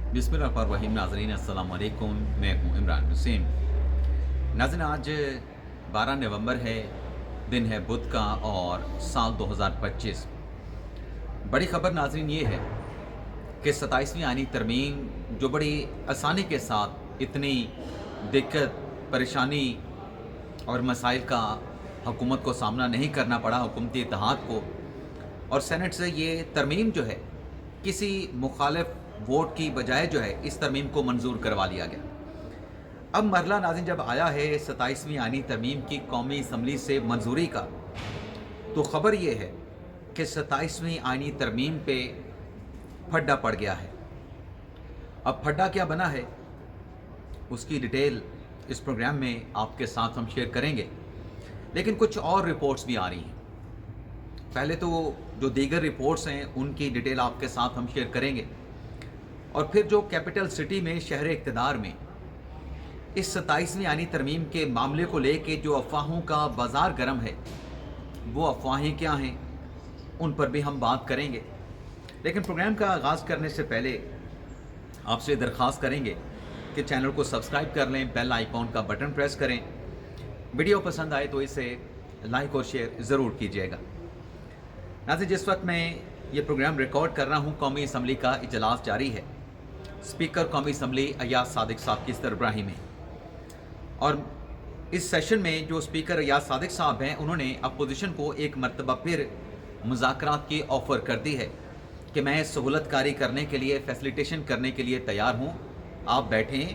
बिस्मिल्लाहिर्रहमानिर्रहीम। नाज़रीन अस्सलाम वालेकुम, मैं हूँ इमरान हुसैन। नाज़रीन, आज 12 नवंबर है, दिन है बुध का और साल 2025। बड़ी ख़बर नाज़रीन ये है कि 27वीं आईनी तरमीम जो बड़ी आसानी के साथ इतनी दिक्कत, परेशानी और मसाइल का हुकूमत को सामना नहीं करना पड़ा, हुकूमती इत्तेहाद को, और सेनेट से ये तरमीम जो है किसी मुखालिफ वोट की बजाय जो है इस तरमीम को मंजूर करवा लिया गया। अब मरला नाज़रीन जब आया है 27वीं आईनी तरमीम की कौमी असम्बली से मंजूरी का, तो ख़बर ये है कि 27वीं आईनी तरमीम पे फड्डा पड़ गया है। अब फड्डा क्या बना है उसकी डिटेल इस प्रोग्राम में आपके साथ हम शेयर करेंगे, लेकिन कुछ और रिपोर्ट्स भी आ रही हैं। पहले तो जो दीगर रिपोर्ट्स हैं उनकी डिटेल आपके साथ हम शेयर करेंगे, और फिर जो कैपिटल सिटी में शहर इक़्तिदार में इस 27वीं आईनी तरमीम के मामले को लेके जो अफवाहों का बाज़ार गर्म है, वो अफवाहें क्या हैं उन पर भी हम बात करेंगे। लेकिन प्रोग्राम का आगाज़ करने से पहले आपसे दरख्वास्त करेंगे कि चैनल को सब्सक्राइब कर लें, बेल आइकॉन का बटन प्रेस करें। वीडियो पसंद आए तो इसे लाइक और शेयर ज़रूर कीजिएगा। नाज़रीन, जिस वक्त मैं ये प्रोग्राम रिकॉर्ड कर रहा हूँ, कौमी असम्बली का इजलास जारी है। स्पीकर कौमी असम्बली अयाज सादिक साहब की सरबराही में, और इस सेशन में जो स्पीकर अयाज सादिक साहब हैं, उन्होंने अपोजिशन को एक मरतबा फिर मुज़ाकरात की ऑफ़र कर दी है कि मैं सहूलतकारी करने के लिए, फैसिलिटेशन करने के लिए तैयार हूँ। आप बैठें,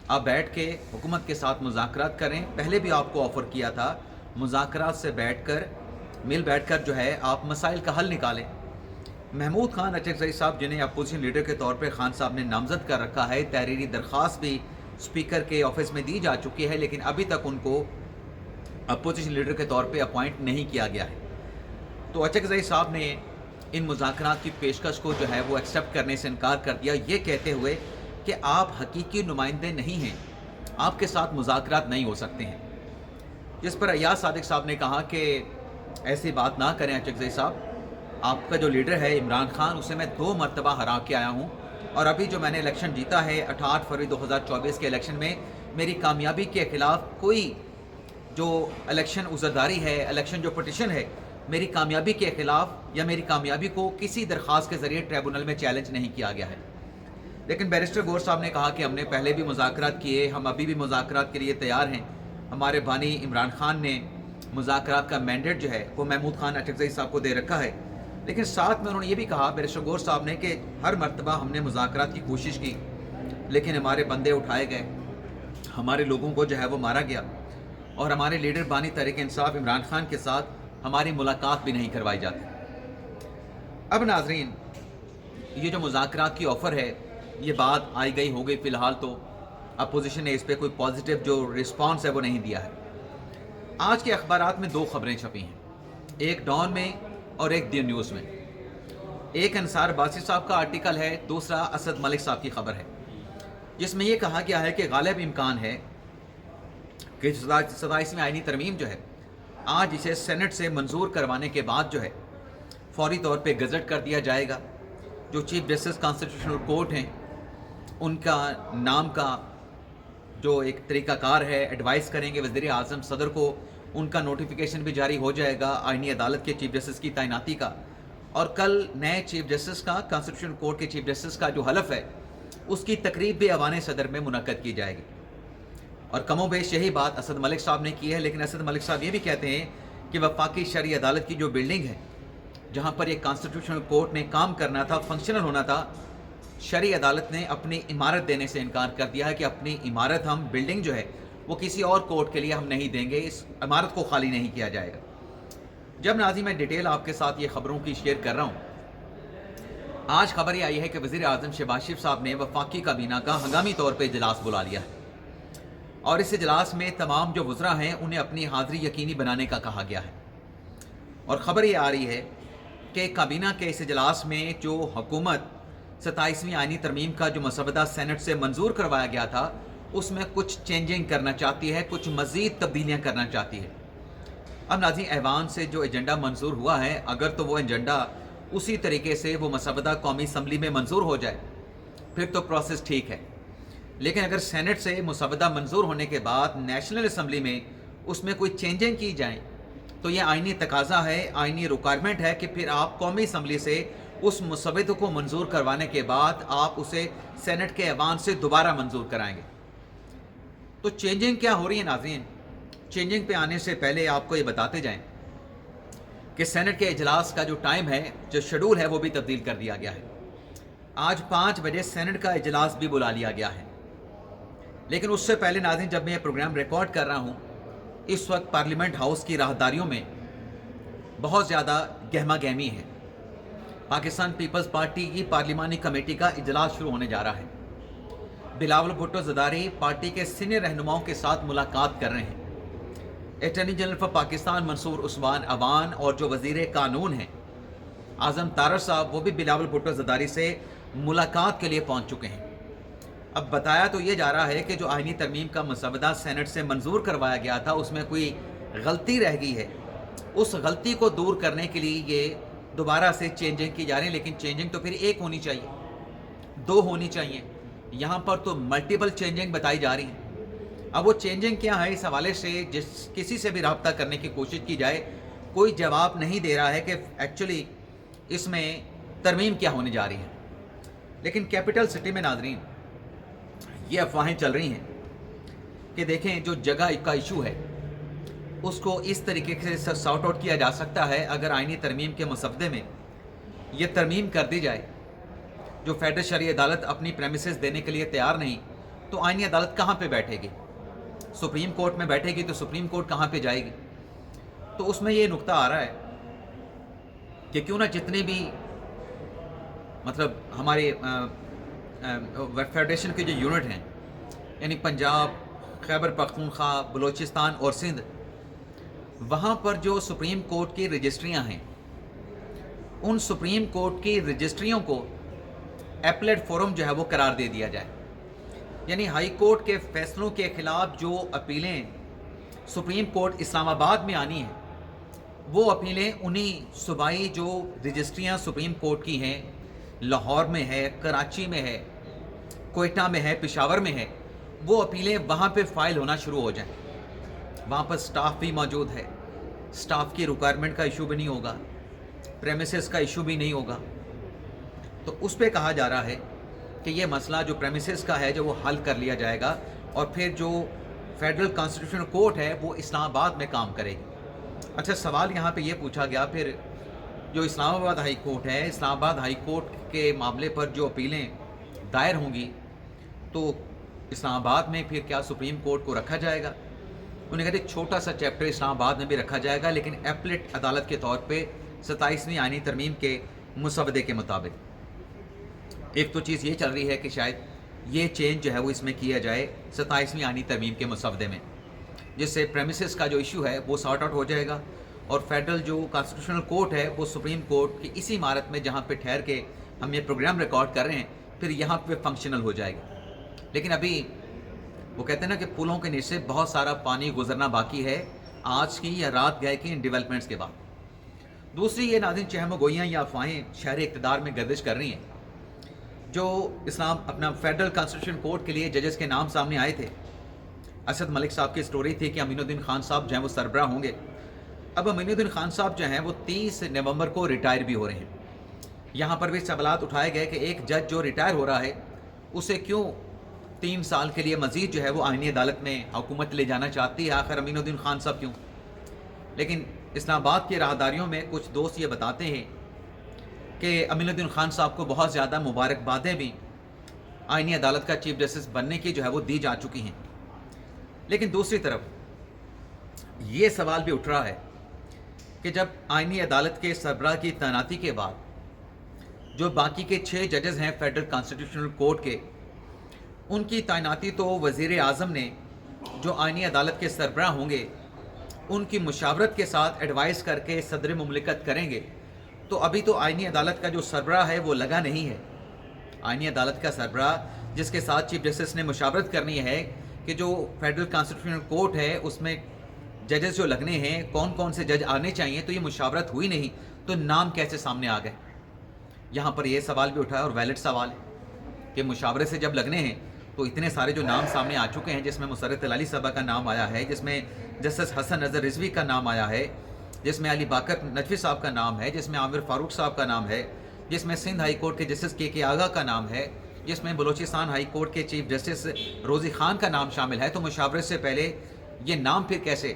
आप बैठ के हुकूमत के साथ मुज़ाकरात करें। पहले भी आपको ऑफ़र किया था, मुज़ाकरात से मिल बैठ कर जो है आप मसाइल का हल निकालें। महमूद खान अचकज़ई साहब, जिन्हें अपोजिशन लीडर के तौर पर खान साहब ने नामज़द कर रखा है, तहरीरी दरख्वास्त भी स्पीकर के ऑफिस में दी जा चुकी है, लेकिन अभी तक उनको अपोजिशन लीडर के तौर पे अपॉइंट नहीं किया गया है। तो अचकज़ई साहब ने इन मुज़ाकरात की पेशकश को जो है वो एक्सेप्ट करने से इनकार कर दिया, ये कहते हुए कि आप हकीकी नुमाइंदे नहीं हैं, आपके साथ मुज़ाकरात नहीं हो सकते हैं। जिस पर अयाज सादिक साहब ने कहा कि ऐसी बात ना करें अचकज़ई साहब, आपका जो लीडर है इमरान खान, उसे मैं 2 मरतबा हरा के आया हूँ, और अभी जो मैंने इलेक्शन जीता है 18 फरवरी 2024 के इलेक्शन में, मेरी कामयाबी के ख़िलाफ़ कोई जो इलेक्शन उज़रदारी है, इलेक्शन जो पटिशन है, मेरी कामयाबी के ख़िलाफ़ या मेरी कामयाबी को किसी दरख्वास्त के ज़रिए ट्रिब्यूनल में चैलेंज नहीं किया गया है। लेकिन बैरिस्टर गौर साहब ने कहा कि हमने पहले भी मुज़ाकरात किए, हम अभी भी मुज़ाकरात के लिए तैयार हैं। हमारे बानी इमरान खान ने मुज़ाकरात का मैंडेट जो है वो महमूद खान अचकज़ई साहब को दे रखा है। लेकिन साथ में उन्होंने ये भी कहा, बैरिस्टर गौर साहब ने, कि हर मरतबा हमने मुज़ाकरात की कोशिश की, लेकिन हमारे बंदे उठाए गए, हमारे लोगों को जो है वो मारा गया, और हमारे लीडर बानी तहरीक इंसाफ इमरान खान के साथ हमारी मुलाकात भी नहीं करवाई जाती। अब नाजरीन, ये जो मुज़ाकरात की ऑफ़र है, ये बात आई गई हो गई। फ़िलहाल तो अपोजिशन ने इस पर कोई पॉजिटिव जो रिस्पॉन्स है वो नहीं दिया है। आज के अखबारात में 2 खबरें छपी हैं, एक डॉन में और एक दी न्यूज़ में। एक अंसार बासी साहब का आर्टिकल है, दूसरा असद मलिक साहब की खबर है, जिसमें यह कहा गया है कि गालिब इम्कान है कि 27वीं आईनी तरमीम जो है, आज इसे सेनेट से मंजूर करवाने के बाद जो है फौरी तौर पे गज़ट कर दिया जाएगा। जो चीफ जस्टिस कॉन्स्टिट्यूशनल कोर्ट हैं, उनका नाम का जो एक तरीक़ाकार है, एडवाइस करेंगे वज़ीर आज़म सदर को, उनका नोटिफिकेशन भी जारी हो जाएगा आईनी अदालत के चीफ जस्टिस की तैनाती का, और कल नए चीफ जस्टिस का, कॉन्स्टिट्यूशन कोर्ट के चीफ जस्टिस का जो हलफ है, उसकी तकरीब भी ऐवान सदर में मुनक्कद की जाएगी। और कमोबेश यही बात असद मलिक साहब ने की है। लेकिन असद मलिक साहब ये भी कहते हैं कि वफाकी शरई अदालत की जो बिल्डिंग है, जहाँ पर एक कॉन्स्टिट्यूशनल कोर्ट ने काम करना था, फंक्शनल होना था, शरई अदालत ने अपनी इमारत देने से इनकार कर दिया है कि अपनी इमारत, हम बिल्डिंग जो है वो किसी और कोर्ट के लिए हम नहीं देंगे, इस इमारत को खाली नहीं किया जाएगा। जब नाज़रीन मैं डिटेल आपके साथ ये खबरों की शेयर कर रहा हूँ, आज खबर ये आई है कि वज़ीर आज़म शहबाज शरीफ साहब ने वफाकी काबीना का हंगामी तौर पर इजलास बुला लिया है, और इस इजलास में तमाम जो वज़रा हैं उन्हें अपनी हाज़िरी यकीनी बनाने का कहा गया है। और ख़बर ये आ रही है कि काबीना के इस इजलास में जो हुकूमत 27वीं आईनी तरमीम का जो मसवदा सेनेट से मंजूर करवाया गया था, उसमें कुछ चेंजिंग करना चाहती है, कुछ मज़ीद तब्दीलियाँ करना चाहती है। अब नाज़रीन, ऐवान से जो एजेंडा मंजूर हुआ है, अगर तो वो एजेंडा उसी तरीके से वो मसवदा कौमी असम्बली में मंजूर हो जाए, پھر تو پروسیس ٹھیک ہے، لیکن اگر سینٹ سے مسودہ منظور ہونے کے بعد نیشنل اسمبلی میں اس میں کوئی چینجنگ کی جائیں تو یہ آئینی تقاضا ہے، آئینی ریکوائرمنٹ ہے کہ پھر آپ قومی اسمبلی سے اس مسودے کو منظور کروانے کے بعد آپ اسے سینٹ کے ایوان سے دوبارہ منظور کرائیں گے۔ تو چینجنگ کیا ہو رہی ہے ناظرین؟ چینجنگ پہ آنے سے پہلے آپ کو یہ بتاتے جائیں کہ سینٹ کے اجلاس کا جو ٹائم ہے، جو شیڈول ہے، وہ بھی تبدیل کر دیا گیا ہے۔ آج 5 بجے سینٹ کا اجلاس بھی بلا لیا گیا ہے، لیکن اس سے پہلے ناظرین جب میں یہ پروگرام ریکارڈ کر رہا ہوں اس وقت پارلیمنٹ ہاؤس کی راہداریوں میں بہت زیادہ گہما گہمی ہے۔ پاکستان پیپلز پارٹی کی پارلیمانی کمیٹی کا اجلاس شروع ہونے جا رہا ہے۔ بلاول بھٹو زرداری پارٹی کے سینئر رہنماؤں کے ساتھ ملاقات کر رہے ہیں۔ اٹارنی جنرل فار پاکستان منصور عثمان اوان اور جو وزیر قانون ہیں اعظم طارر صاحب، وہ بھی بلاول بھٹو زرداری سے ملاقات کے لیے پہنچ چکے ہیں۔ اب بتایا تو یہ جا رہا ہے کہ جو آئینی ترمیم کا مسودہ سینٹ سے منظور کروایا گیا تھا اس میں کوئی غلطی رہ گئی ہے، اس غلطی کو دور کرنے کے لیے یہ دوبارہ سے چینجنگ کی جا رہی ہے، لیکن چینجنگ تو پھر ایک ہونی چاہیے، 2 ہونی چاہیے، یہاں پر تو ملٹیپل چینجنگ بتائی جا رہی ہیں۔ اب وہ چینجنگ کیا ہے، اس حوالے سے جس کسی سے بھی رابطہ کرنے کی کوشش کی جائے کوئی جواب نہیں دے رہا ہے کہ ایکچولی اس میں ترمیم کیا ہونے جا رہی ہے۔ لیکن کیپٹل سٹی میں ناظرین یہ افواہیں چل رہی ہیں کہ دیکھیں جو جگہ کا ایشو ہے اس کو اس طریقے سے سارٹ آؤٹ کیا جا سکتا ہے اگر آئینی ترمیم کے مسودے میں یہ ترمیم کر دی جائے۔ جو فیڈرل شرعی عدالت اپنی پریمیسز دینے کے لیے تیار نہیں تو آئینی عدالت کہاں پہ بیٹھے گی؟ سپریم کورٹ میں بیٹھے گی تو سپریم کورٹ کہاں پہ جائے گی؟ تو اس میں یہ نقطہ آ رہا ہے کہ کیوں نہ جتنے بھی مطلب ہمارے فیڈریشن کے جو یونٹ ہیں، یعنی پنجاب، خیبر پختونخوا، بلوچستان اور سندھ، وہاں پر جو سپریم کورٹ کی رجسٹریاں ہیں ان سپریم کورٹ کی رجسٹریوں کو ایپلیٹ فورم جو ہے وہ قرار دے دیا جائے۔ یعنی ہائی کورٹ کے فیصلوں کے خلاف جو اپیلیں سپریم کورٹ اسلام آباد میں آنی ہیں وہ اپیلیں انہی صوبائی جو رجسٹریاں سپریم کورٹ کی ہیں، لاہور میں ہے، کراچی میں ہے، کوئٹہ میں ہے، پشاور میں ہے، وہ اپیلیں وہاں پہ فائل ہونا شروع ہو جائیں۔ وہاں پر سٹاف بھی موجود ہے، سٹاف کی ریکوائرمنٹ کا ایشو بھی نہیں ہوگا، پریمیسز کا ایشو بھی نہیں ہوگا۔ تو اس پہ کہا جا رہا ہے کہ یہ مسئلہ جو پریمیسز کا ہے جو وہ حل کر لیا جائے گا، اور پھر جو فیڈرل کانسٹیٹیوشنل کورٹ ہے وہ اسلام آباد میں کام کرے گی۔ اچھا، سوال یہاں پہ یہ پوچھا گیا پھر جو اسلام آباد ہائی کورٹ ہے، اسلام آباد ہائی کورٹ کے معاملے پر جو اپیلیں دائر ہوں گی تو اسلام آباد میں پھر کیا سپریم کورٹ کو رکھا جائے گا؟ انہوں نے کہا ایک چھوٹا سا چیپٹر اسلام آباد میں بھی رکھا جائے گا، لیکن ایپلیٹ عدالت کے طور پہ 27ویں آئینی ترمیم کے مسودے کے مطابق۔ ایک تو چیز یہ چل رہی ہے کہ شاید یہ چینج جو ہے وہ اس میں کیا جائے 27ویں آئینی ترمیم کے مسودے میں، جس سے پریمیسز کا جو ایشو ہے وہ سارٹ آؤٹ ہو جائے گا، اور فیڈرل جو کانسٹیٹیوشنل کورٹ ہے وہ سپریم کورٹ کی اسی عمارت میں جہاں پہ ٹھہر کے ہم یہ پروگرام ریکارڈ کر رہے ہیں پھر یہاں پہ فنکشنل ہو جائے گی۔ لیکن ابھی وہ کہتے ہیں نا کہ پلوں کے نیچے بہت سارا پانی گزرنا باقی ہے آج کی یا رات گئے کی ان ڈیولپمنٹس کے بعد۔ دوسری یہ ناظرین چہم و گوئیاں یا افواہیں شہر اقتدار میں گردش کر رہی ہیں۔ جو اسلام اپنا فیڈرل کانسٹیٹیوشن کورٹ کے لیے ججز کے نام سامنے آئے تھے، اسد ملک صاحب کی سٹوری تھی کہ امین الدین خان صاحب جو ہیں وہ سربراہ ہوں گے۔ اب امین الدین خان صاحب جو ہیں وہ 30 نومبر کو ریٹائر بھی ہو رہے ہیں۔ یہاں پر بھی سوالات اٹھائے گئے کہ ایک جج جو ریٹائر ہو رہا ہے اسے کیوں 3 سال کے لیے مزید جو ہے وہ آئینی عدالت میں حکومت لے جانا چاہتی ہے، آخر امین الدین خان صاحب کیوں؟ لیکن اسلام آباد کی راہداریوں میں کچھ دوست یہ بتاتے ہیں کہ امین الدین خان صاحب کو بہت زیادہ مبارکبادیں بھی آئینی عدالت کا چیف جسٹس بننے کی جو ہے وہ دی جا چکی ہیں۔ لیکن دوسری طرف یہ سوال بھی اٹھ رہا ہے کہ جب آئینی عدالت کے سربراہ کی تعیناتی کے بعد جو باقی کے 6 ججز ہیں فیڈرل کانسٹیٹیوشنل کورٹ کے، ان کی تعیناتی تو وزیر اعظم نے جو آئینی عدالت کے سربراہ ہوں گے ان کی مشاورت کے ساتھ ایڈوائز کر کے صدر مملکت کریں گے، تو ابھی تو آئینی عدالت کا جو سربراہ ہے وہ لگا نہیں ہے۔ آئینی عدالت کا سربراہ جس کے ساتھ چیف جسٹس نے مشاورت کرنی ہے کہ جو فیڈرل کانسٹیٹیوشنل کورٹ ہے اس میں ججز جو لگنے ہیں کون کون سے جج آنے چاہیے، تو یہ مشاورت ہوئی نہیں، تو نام کیسے سامنے آ گئے؟ یہاں پر یہ سوال بھی اٹھا ہے اور ویلڈ سوال ہے۔ कि मुशावरे से जब लगने हैं तो इतने सारे जो नाम सामने आ चुके हैं, जिसमें मुसर्रत अली साहबा का नाम आया है, जिसमें जस्टिस हसन नज़र रिजवी का नाम आया है, जिसमें अली बाकर नजफी साहब का नाम है, जिसमें आमिर फारूक साहब का नाम है, जिसमें सिंध हाई कोर्ट के जस्टिस के आगा का नाम है, जिसमें बलूचिस्तान हाई कोर्ट के चीफ जस्टिस रोज़ी ख़ान का नाम शामिल है। तो मुशावरे से पहले ये नाम फिर कैसे,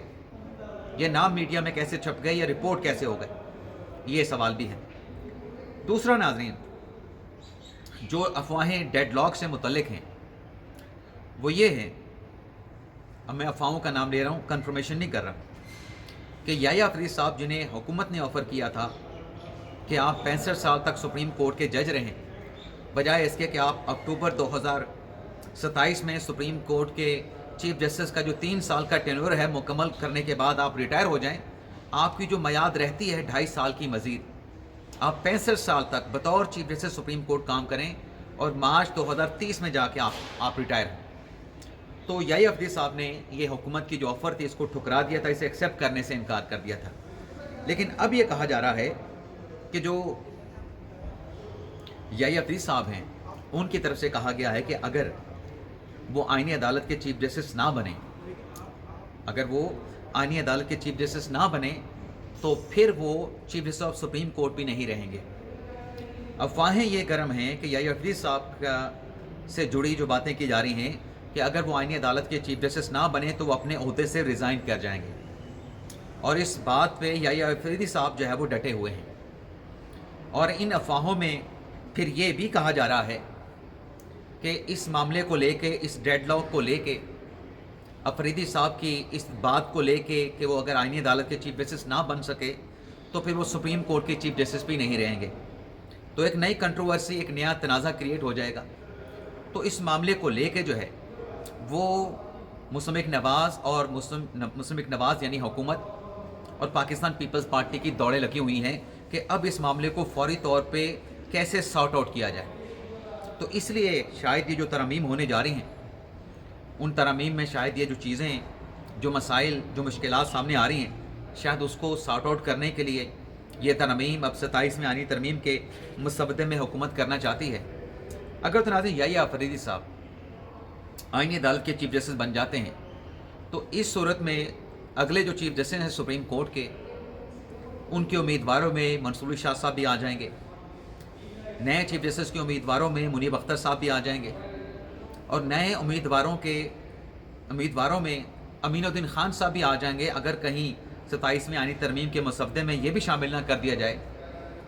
ये नाम मीडिया में कैसे छप गए या रिपोर्ट कैसे हो गए, ये सवाल भी है। दूसरा नाज़रीन, जो अफवाहें डेडलॉक से मुतल्लिक हैं वो ये है, अब मैं अफवाहों का नाम ले रहा हूँ, कंफर्मेशन नहीं कर रहा, कि याह्या अफरीदी साहब जिन्हें हुकूमत ने ऑफ़र किया था कि आप 65 साल तक सुप्रीम कोर्ट के जज रहें, बजाय इसके कि आप अक्टूबर 2027 में सुप्रीम कोर्ट के चीफ जस्टिस का जो 3 साल का टेन्योर है मुकम्मल करने के बाद आप रिटायर हो जाएं, आपकी जो मयाद रहती है 2.5 साल की मज़ीद, आप 65 साल तक बतौर चीफ जस्टिस सुप्रीम कोर्ट काम करें और मार्च 2030 में जाके आप रिटायर हैं। तो याह्या अफरीदी साहब ने ये हुकूमत की जो ऑफ़र थी इसको ठुकरा दिया था, इसे एक्सेप्ट करने से इनकार कर दिया था। लेकिन अब ये कहा जा रहा है कि जो याह्या अफरीदी साहब हैं उनकी तरफ से कहा गया है कि अगर वो आईनी अदालत के चीफ जस्टिस ना बने, अगर वो आईनी अदालत के चीफ जस्टिस ना बने तो फिर वो chief justice of supreme court भी नहीं रहेंगे। अफवाहें ये गर्म हैं कि याह्या अफरीदी साहब से जुड़ी जो बातें की जा रही हैं कि अगर वो आईनी अदालत के चीफ जस्टिस ना बने तो वो अपने ओहदे से रिज़ाइन कर जाएंगे, और इस बात पे याह्या अफरीदी साहब जो है वो डटे हुए हैं। और इन अफवाहों में फिर ये भी कहा जा रहा है कि इस मामले को लेके, इस डेडलॉक को लेके, अफरीदी साहब की इस बात को लेके कि वो अगर आईनी अदालत के चीफ जस्टिस ना बन सके तो फिर वो सुप्रीम कोर्ट के चीफ जस्टिस भी नहीं रहेंगे, तो एक नई कंट्रोवर्सी, एक नया तनाज़ा क्रिएट हो जाएगा। तो इस मामले को लेके जो है वो मुस्लिम नवाज़ और मुस्लिम नवाज़ यानी हुकूमत और पाकिस्तान पीपल्स पार्टी की दौड़ें लगी हुई हैं कि अब इस मामले को फौरी तौर पे कैसे सॉर्ट आउट किया जाए। तो इसलिए शायद ये जो तरमीम होने जा रही हैं, उन तरमीम में शायद ये जो चीज़ें, जो मसाइल, जो मुश्किलात सामने आ रही हैं, शायद उसको सॉर्ट आउट करने के लिए ये तरमीम अब 27 में आनी तरमीम के मुसवदे में हुकूमत करना चाहती है। अगर तो नाज़रीन याह्या अफरीदी साहब आईनी अदालत के चीफ जस्टिस बन जाते हैं तो इस सूरत में अगले जो चीफ जस्टिस हैं सुप्रीम कोर्ट के, उनके उम्मीदवारों में मंसूर शाह साहब भी आ जाएंगे, नए चीफ जस्टिस के उम्मीदवारों में मुनीब अख्तर साहब भी आ जाएंगे, और नए उम्मीदवारों में अमीनुद्दीन खान साहब भी आ जाएंगे अगर कहीं 27 में आनी तरमीम के मसवदे में ये भी शामिल ना कर दिया जाए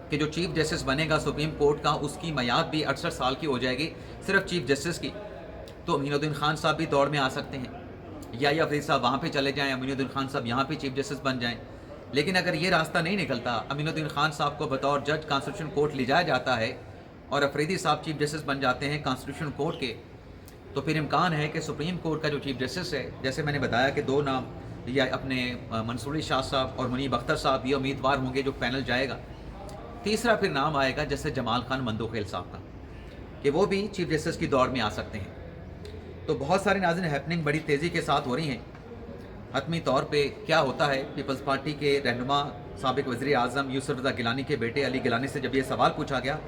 कि जो चीफ जस्टिस बनेगा सुप्रीम कोर्ट का उसकी मयाद भी 68 साल की हो जाएगी सिर्फ चीफ जस्टिस की। तो अमीनुद्दीन खान साहब भी दौड़ में आ सकते हैं, याह्या अफरीदी साहब वहाँ पे चले जाएं, अमीनुद्दीन खान साहब यहाँ पे चीफ जस्टिस बन जाएं। लेकिन अगर ये रास्ता नहीं निकलता, अमीनुद्दीन खान साहब को बतौर जज कॉन्स्टिट्यूशन कोर्ट ले जाया जाता है और अफरीदी साहब चीफ जस्टिस बन जाते हैं कॉन्स्टिट्यूशन कोर्ट के, तो फिर इम्कान है कि सुप्रीम कोर्ट का जो चीफ जस्टिस है, जैसे मैंने बताया कि 2 नाम या अपने मंसूर शाह साहब और मुनीब अख्तर साहब ये उम्मीदवार होंगे जो पैनल जाएगा। तीसरा फिर नाम आएगा जैसे जमाल खान मंदोखेल साहब का, कि वो भी चीफ जस्टिस की दौड़ में आ सकते हैं। तो बहुत सारे नाज़रीन हैपनिंग बड़ी तेज़ी के साथ हो रही हैं। हतमी तौर पे क्या होता है, पीपल्स पार्टी के रहनुमा साबिक वज़ीर आज़म यूसुफ रज़ा गिलानी के बेटे अली गिलानी से जब ये सवाल पूछा गया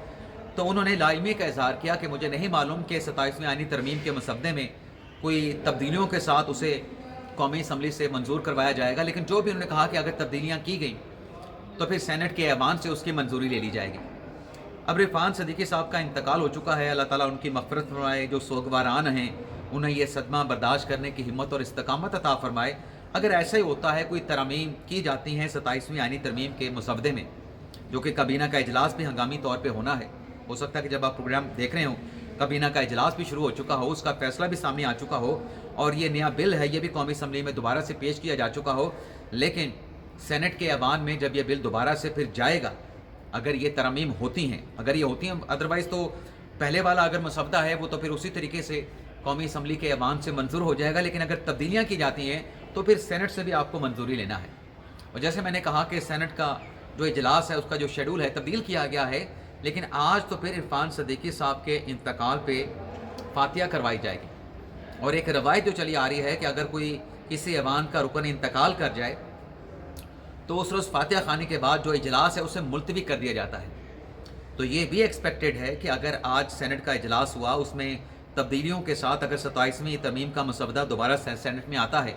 तो उन्होंने लाइलमी का इजहार किया कि मुझे नहीं मालूम कि 27वें आईनी तरमीम के मसवदे में कोई तब्दीलियों के साथ उसे कौमी असम्बली से मंजूर करवाया जाएगा, लेकिन जो भी उन्होंने कहा कि अगर तब्दीलियाँ की गई तो फिर सेनेट के ऐवान से उसकी मंजूरी ले ली जाएगी। अब इरफान सदीकी साहब का इंतकाल हो चुका है, अल्लाह ताला उनकी मग़फ़िरत फरमाए, जो सोगवारान हैं उन्हें ये सदमा बर्दाश्त करने की हिम्मत और इस्तकामत अता फरमाए। अगर ऐसा ही होता है, कोई तरमीम की जाती हैं 27वीं आईनी तरमीम के मसवदे में, जो कि काबीना का इजलास भी हंगामी तौर पे होना है, हो सकता है कि जब आप प्रोग्राम देख रहे हो काबीना का इजलास भी शुरू हो चुका हो, उसका फैसला भी सामने आ चुका हो और ये नया बिल है ये भी कौमी असम्बली में दोबारा से पेश किया जा चुका हो, लेकिन सेनेट के ऐवान में जब ये बिल दोबारा से फिर जाएगा, अगर ये तरमीम होती हैं, अगर ये होती हैं, अदरवाइज़ तो पहले वाला अगर मसवदा है वो तो फिर उसी तरीके से कौमी असम्बली के ऐवान से मंजूर हो जाएगा, लेकिन अगर तब्दीलियाँ की जाती हैं तो फिर सेनेट से भी आपको मंजूरी लेना है। और जैसे मैंने कहा कि सेनेट का जो इजलास है उसका जो शेड्यूल है तब्दील किया गया है, लेकिन आज तो फिर इरफान सदीकी साहब के इंतकाल पे फातिहा करवाई जाएगी। और एक रवायत जो चली आ रही है कि अगर कोई किसी ऐवान का रुकन इंतकाल कर जाए तो उस रोज़ फातिहा खाने के बाद जो इजलास है उसे मुलतवी कर दिया जाता है। تو یہ بھی ایکسپیکٹڈ ہے کہ اگر آج سینٹ کا اجلاس ہوا، اس میں تبدیلیوں کے ساتھ اگر 27ویں ترمیم کا مسودہ دوبارہ سینٹ میں آتا ہے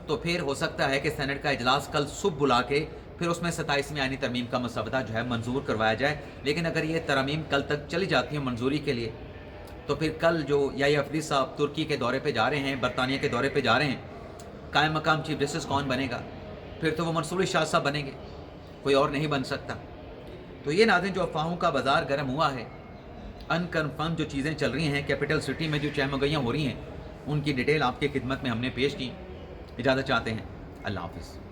تو پھر ہو سکتا ہے کہ سینٹ کا اجلاس کل صبح بلا کے پھر اس میں 27ویں آئینی ترمیم کا مسودہ جو ہے منظور کروایا جائے. لیکن اگر یہ ترامیم کل تک چلی جاتی ہیں منظوری کے لیے تو پھر کل جو یحییٰ عفریدی صاحب ترکی کے دورے پہ جا رہے ہیں، برطانیہ کے دورے پہ جا رہے ہیں، قائم مقام چیف جسٹس کون بنے گا؟ پھر تو وہ منصور ارشاد صاحب بنیں گے، کوئی اور نہیں بن سکتا. تو یہ ناظرین جو افواہوں کا بازار گرم ہوا ہے، ان کنفرم جو چیزیں چل رہی ہیں کیپٹل سٹی میں جو چہمگئیاں ہو رہی ہیں، ان کی ڈیٹیل آپ کی خدمت میں ہم نے پیش کی. اجازت چاہتے ہیں. اللہ حافظ.